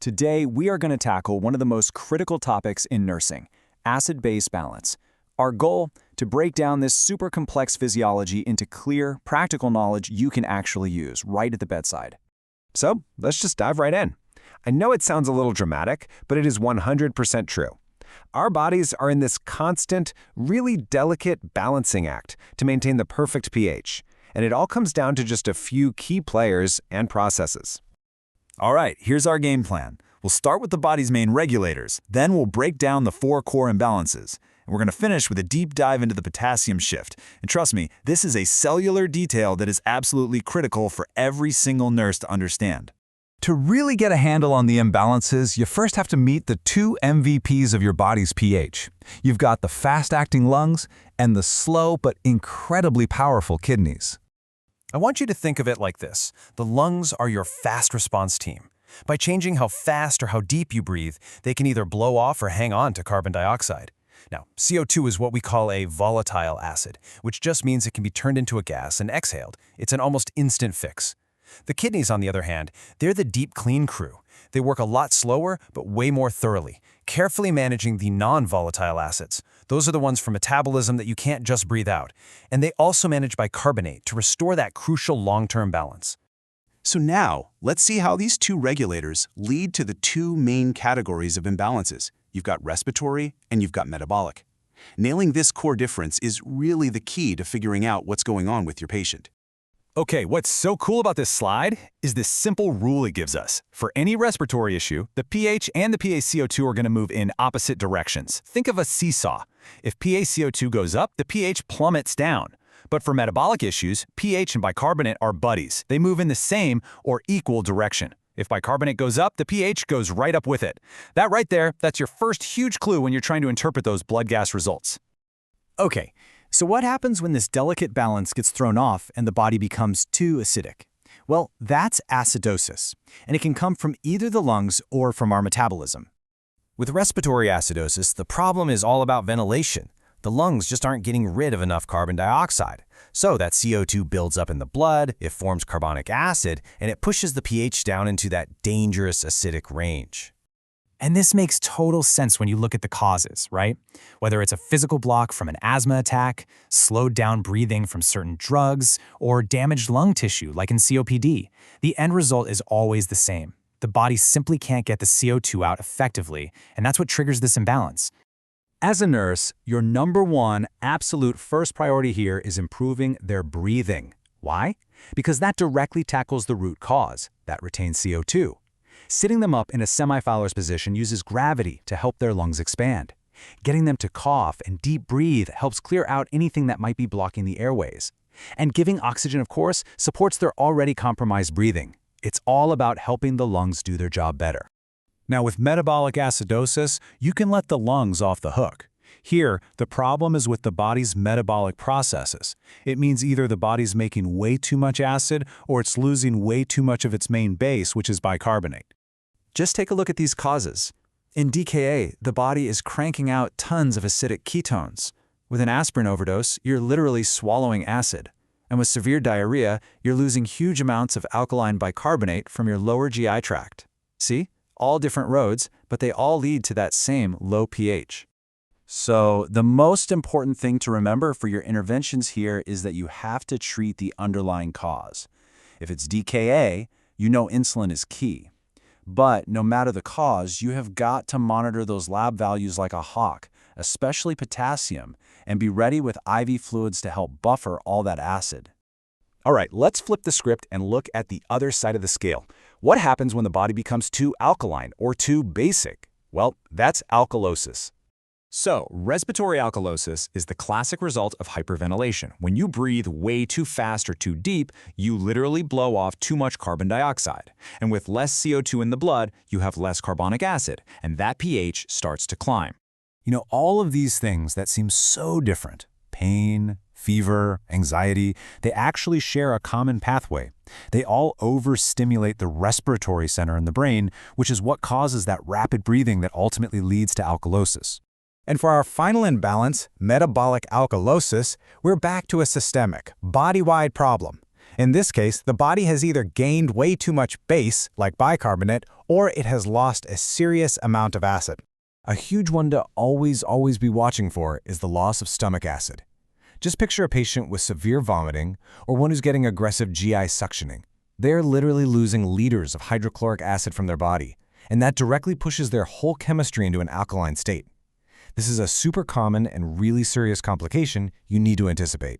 Today, we are going to tackle one of the most critical topics in nursing, acid-base balance. Our goal, to break down this super complex physiology into clear, practical knowledge you can actually use right at the bedside. So, let's just dive right in. I know it sounds a little dramatic, but it is 100% true. Our bodies are in this constant, really delicate balancing act to maintain the perfect pH, and it all comes down to just a few key players and processes. All right, here's our game plan. We'll start with the body's main regulators, then we'll break down the 4 core imbalances. And we're going to finish with a deep dive into the potassium shift. And trust me, this is a cellular detail that is absolutely critical for every single nurse to understand. To really get a handle on the imbalances, you first have to meet the 2 MVPs of your body's pH. You've got the fast-acting lungs and the slow but incredibly powerful kidneys. I want you to think of it like this. The lungs are your fast response team. By changing how fast or how deep you breathe, they can either blow off or hang on to carbon dioxide. Now, CO2 is what we call a volatile acid, which just means it can be turned into a gas and exhaled. It's an almost instant fix. The kidneys, on the other hand, they're the deep clean crew. They work a lot slower, but way more thoroughly, carefully managing the non-volatile acids. Those are the ones from metabolism that you can't just breathe out. And they also manage bicarbonate to restore that crucial long-term balance. So now, let's see how these 2 regulators lead to the 2 main categories of imbalances. You've got respiratory and you've got metabolic. Nailing this core difference is really the key to figuring out what's going on with your patient. Okay, what's so cool about this slide is this simple rule it gives us. For any respiratory issue, the pH and the PaCO2 are going to move in opposite directions. Think of a seesaw. If PaCO2 goes up, the pH plummets down. But for metabolic issues, pH and bicarbonate are buddies. They move in the same or equal direction. If bicarbonate goes up, the pH goes right up with it. That right there, that's your first huge clue when you're trying to interpret those blood gas results. Okay, so what happens when this delicate balance gets thrown off and the body becomes too acidic? Well, that's acidosis, and it can come from either the lungs or from our metabolism. With respiratory acidosis, the problem is all about ventilation. The lungs just aren't getting rid of enough carbon dioxide. So that CO2 builds up in the blood, it forms carbonic acid, and it pushes the pH down into that dangerous acidic range. And this makes total sense when you look at the causes, right? Whether it's a physical block from an asthma attack, slowed down breathing from certain drugs, or damaged lung tissue like in COPD, the end result is always the same. The body simply can't get the CO2 out effectively, and that's what triggers this imbalance. As a nurse, your #1 absolute first priority here is improving their breathing. Why? Because that directly tackles the root cause, that retains CO2. Sitting them up in a semi-Fowler's position uses gravity to help their lungs expand. Getting them to cough and deep breathe helps clear out anything that might be blocking the airways. And giving oxygen, of course, supports their already compromised breathing. It's all about helping the lungs do their job better. Now, with metabolic acidosis, you can let the lungs off the hook. Here, the problem is with the body's metabolic processes. It means either the body's making way too much acid or it's losing way too much of its main base, which is bicarbonate. Just take a look at these causes. In DKA, the body is cranking out tons of acidic ketones. With an aspirin overdose, you're literally swallowing acid. And with severe diarrhea, you're losing huge amounts of alkaline bicarbonate from your lower GI tract. See? All different roads, but they all lead to that same low pH. So the most important thing to remember for your interventions here is that you have to treat the underlying cause. If it's DKA, you know insulin is key. But no matter the cause, you have got to monitor those lab values like a hawk, especially potassium, and be ready with IV fluids to help buffer all that acid. All right, let's flip the script and look at the other side of the scale. What happens when the body becomes too alkaline or too basic? Well, that's alkalosis. So, respiratory alkalosis is the classic result of hyperventilation. When you breathe way too fast or too deep, you literally blow off too much carbon dioxide. And with less CO2 in the blood, you have less carbonic acid, and that pH starts to climb. You know, all of these things that seem so different, pain, fever, anxiety, they actually share a common pathway. They all overstimulate the respiratory center in the brain, which is what causes that rapid breathing that ultimately leads to alkalosis. And for our final imbalance, metabolic alkalosis, we're back to a systemic, body-wide problem. In this case, the body has either gained way too much base, like bicarbonate, or it has lost a serious amount of acid. A huge one to always be watching for is the loss of stomach acid. Just picture a patient with severe vomiting or one who's getting aggressive GI suctioning. They're literally losing liters of hydrochloric acid from their body, and that directly pushes their whole chemistry into an alkaline state. This is a super common and really serious complication you need to anticipate.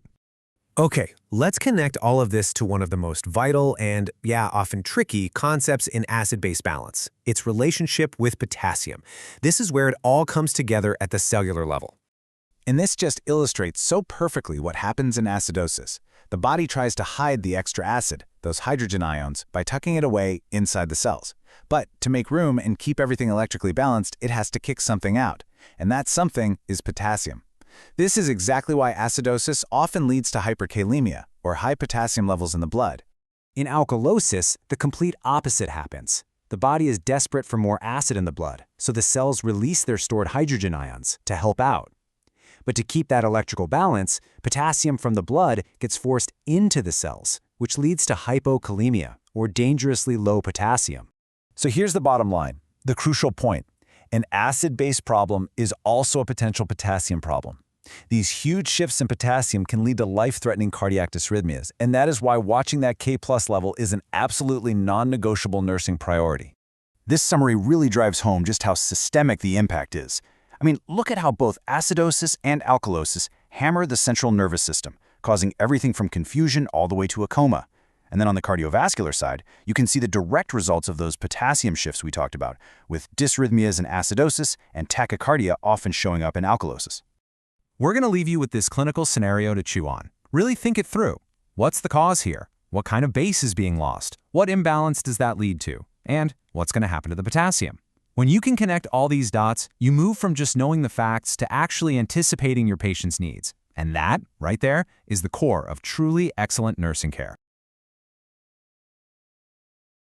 Okay, let's connect all of this to one of the most vital and, often tricky concepts in acid-base balance, its relationship with potassium. This is where it all comes together at the cellular level. And this just illustrates so perfectly what happens in acidosis. The body tries to hide the extra acid, those hydrogen ions, by tucking it away inside the cells. But to make room and keep everything electrically balanced, it has to kick something out. And that something is potassium. This is exactly why acidosis often leads to hyperkalemia, or high potassium levels in the blood. In alkalosis, the complete opposite happens. The body is desperate for more acid in the blood, so the cells release their stored hydrogen ions to help out. But to keep that electrical balance, potassium from the blood gets forced into the cells, which leads to hypokalemia, or dangerously low potassium. So here's the bottom line, the crucial point. An acid-base problem is also a potential potassium problem. These huge shifts in potassium can lead to life-threatening cardiac dysrhythmias, and that is why watching that K+ level is an absolutely non-negotiable nursing priority. This summary really drives home just how systemic the impact is. I mean, look at how both acidosis and alkalosis hammer the central nervous system, causing everything from confusion all the way to a coma. And then on the cardiovascular side, you can see the direct results of those potassium shifts we talked about, with dysrhythmias in acidosis and tachycardia often showing up in alkalosis. We're going to leave you with this clinical scenario to chew on. Really think it through. What's the cause here? What kind of base is being lost? What imbalance does that lead to? And what's going to happen to the potassium? When you can connect all these dots, you move from just knowing the facts to actually anticipating your patient's needs. And that, right there, is the core of truly excellent nursing care.